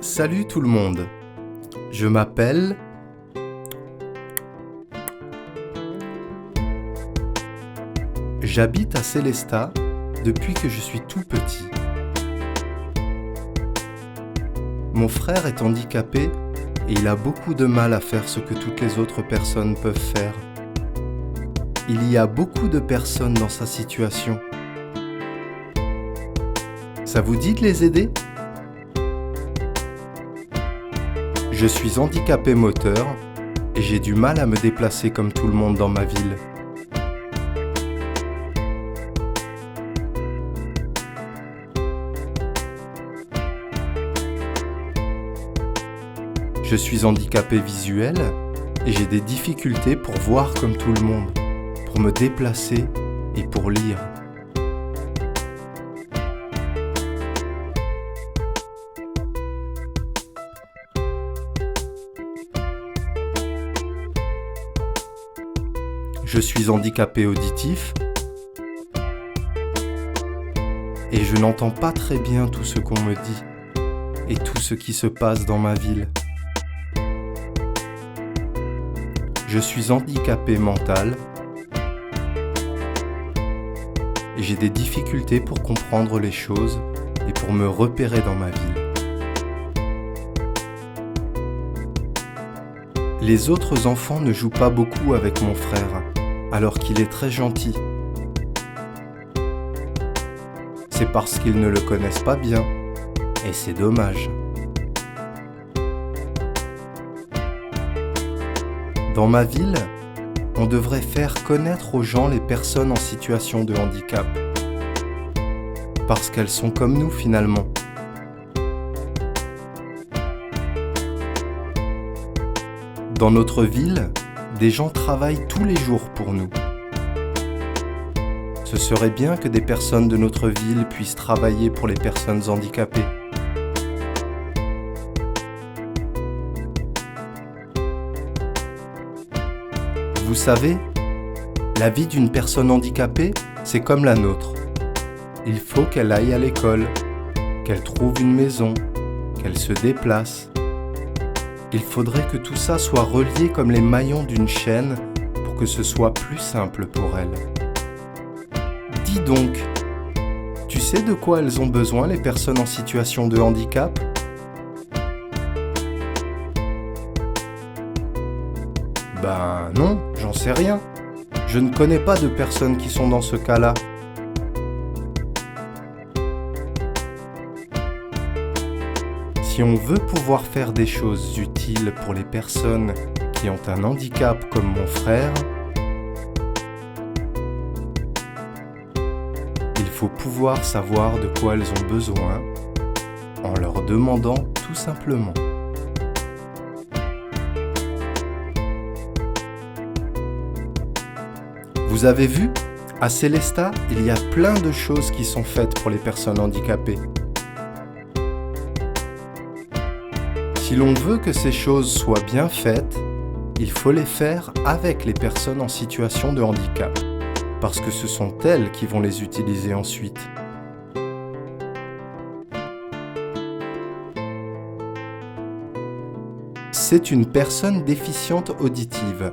Salut tout le monde, je m'appelle... J'habite à Sélestat depuis que je suis tout petit. Mon frère est handicapé et il a beaucoup de mal à faire ce que toutes les autres personnes peuvent faire. Il y a beaucoup de personnes dans sa situation. Ça vous dit de les aider ? Je suis handicapé moteur et j'ai du mal à me déplacer comme tout le monde dans ma ville. Je suis handicapé visuel et j'ai des difficultés pour voir comme tout le monde, pour me déplacer et pour lire. Je suis handicapé auditif et je n'entends pas très bien tout ce qu'on me dit et tout ce qui se passe dans ma ville. Je suis handicapé mental et j'ai des difficultés pour comprendre les choses et pour me repérer dans ma ville. Les autres enfants ne jouent pas beaucoup avec mon frère, alors qu'il est très gentil. C'est parce qu'ils ne le connaissent pas bien, et c'est dommage. Dans ma ville, on devrait faire connaître aux gens les personnes en situation de handicap. Parce qu'elles sont comme nous finalement. Dans notre ville, des gens travaillent tous les jours pour nous. Ce serait bien que des personnes de notre ville puissent travailler pour les personnes handicapées. Vous savez, la vie d'une personne handicapée, c'est comme la nôtre. Il faut qu'elle aille à l'école, qu'elle trouve une maison, qu'elle se déplace. Il faudrait que tout ça soit relié comme les maillons d'une chaîne pour que ce soit plus simple pour elle. Dis donc, tu sais de quoi elles ont besoin les personnes en situation de handicap ? Ben non, j'en sais rien. Je ne connais pas de personnes qui sont dans ce cas-là. Si on veut pouvoir faire des choses utiles pour les personnes qui ont un handicap comme mon frère, il faut pouvoir savoir de quoi elles ont besoin en leur demandant tout simplement. Vous avez vu, à Sélestat, il y a plein de choses qui sont faites pour les personnes handicapées. Si l'on veut que ces choses soient bien faites, il faut les faire avec les personnes en situation de handicap, parce que ce sont elles qui vont les utiliser ensuite. C'est une personne déficiente auditive.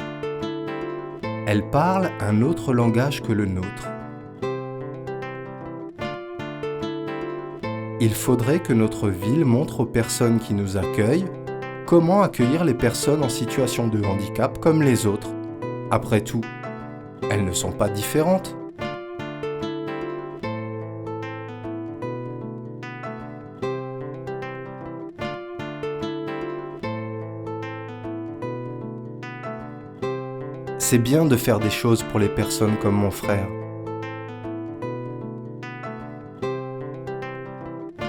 Elle parle un autre langage que le nôtre. Il faudrait que notre ville montre aux personnes qui nous accueillent comment accueillir les personnes en situation de handicap comme les autres. Après tout, elles ne sont pas différentes. C'est bien de faire des choses pour les personnes comme mon frère.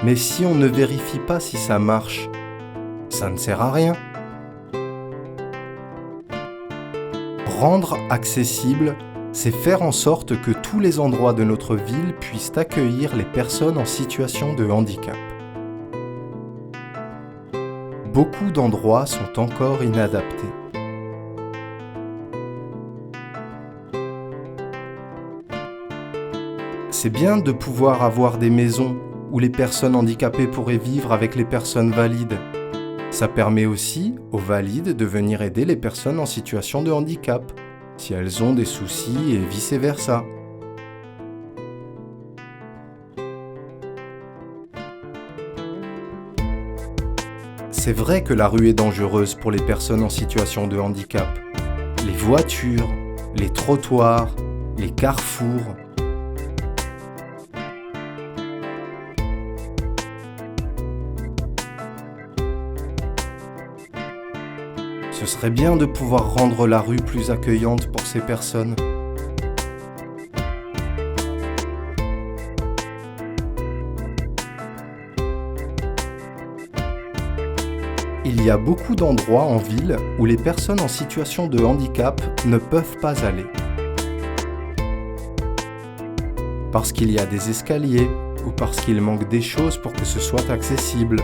Mais si on ne vérifie pas si ça marche, ça ne sert à rien. Rendre accessible, c'est faire en sorte que tous les endroits de notre ville puissent accueillir les personnes en situation de handicap. Beaucoup d'endroits sont encore inadaptés. C'est bien de pouvoir avoir des maisons où les personnes handicapées pourraient vivre avec les personnes valides. Ça permet aussi aux valides de venir aider les personnes en situation de handicap, si elles ont des soucis et vice-versa. C'est vrai que la rue est dangereuse pour les personnes en situation de handicap. Les voitures, les trottoirs, les carrefours. Ce serait bien de pouvoir rendre la rue plus accueillante pour ces personnes. Il y a beaucoup d'endroits en ville où les personnes en situation de handicap ne peuvent pas aller. Parce qu'il y a des escaliers ou parce qu'il manque des choses pour que ce soit accessible.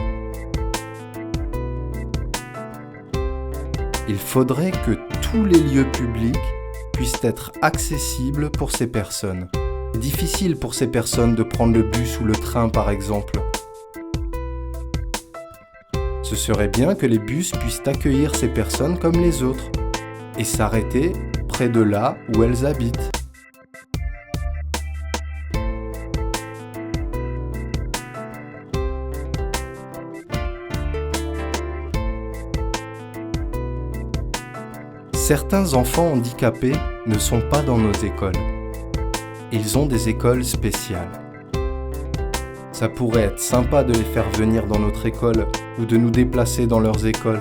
Il faudrait que tous les lieux publics puissent être accessibles pour ces personnes. C'est difficile pour ces personnes de prendre le bus ou le train par exemple. Ce serait bien que les bus puissent accueillir ces personnes comme les autres et s'arrêter près de là où elles habitent. Certains enfants handicapés ne sont pas dans nos écoles. Ils ont des écoles spéciales. Ça pourrait être sympa de les faire venir dans notre école ou de nous déplacer dans leurs écoles.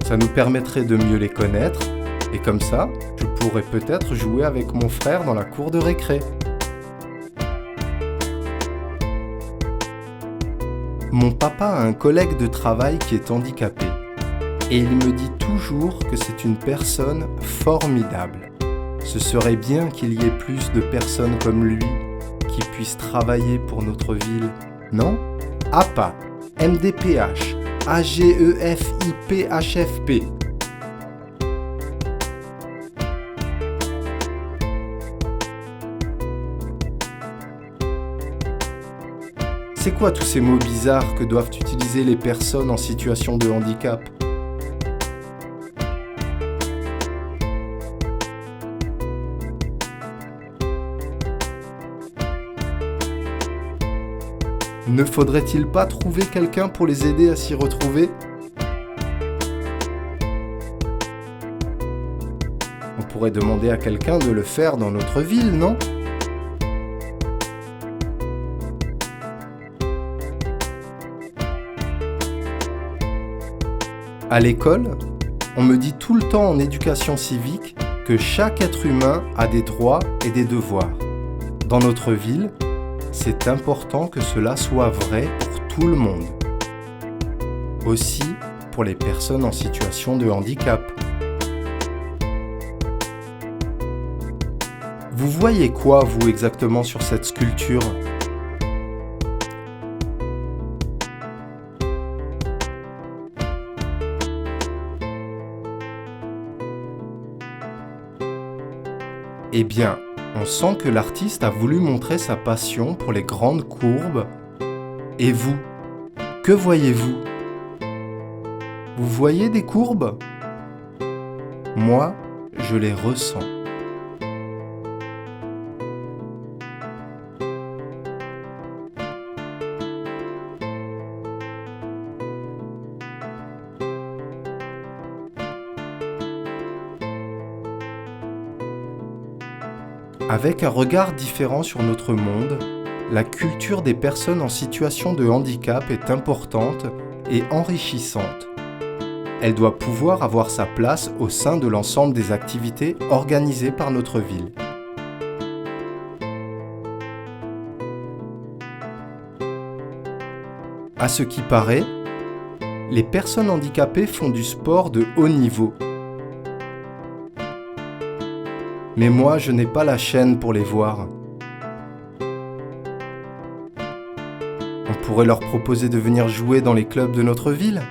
Ça nous permettrait de mieux les connaître et comme ça, je pourrais peut-être jouer avec mon frère dans la cour de récré. Mon papa a un collègue de travail qui est handicapé et il me dit toujours que c'est une personne formidable. Ce serait bien qu'il y ait plus de personnes comme lui qui puissent travailler pour notre ville, non? APA, MDPH, AGEFIPHFP. C'est quoi tous ces mots bizarres que doivent utiliser les personnes en situation de handicap? Ne faudrait-il pas trouver quelqu'un pour les aider à s'y retrouver? On pourrait demander à quelqu'un de le faire dans notre ville, non? À l'école, on me dit tout le temps en éducation civique que chaque être humain a des droits et des devoirs. Dans notre ville, c'est important que cela soit vrai pour tout le monde. Aussi pour les personnes en situation de handicap. Vous voyez quoi, vous, exactement sur cette sculpture ? Eh bien, on sent que l'artiste a voulu montrer sa passion pour les grandes courbes. Et vous, que voyez-vous ? Vous voyez des courbes ? Moi, je les ressens. Avec un regard différent sur notre monde, la culture des personnes en situation de handicap est importante et enrichissante. Elle doit pouvoir avoir sa place au sein de l'ensemble des activités organisées par notre ville. À ce qui paraît, les personnes handicapées font du sport de haut niveau. Mais moi, je n'ai pas la chaîne pour les voir. On pourrait leur proposer de venir jouer dans les clubs de notre ville.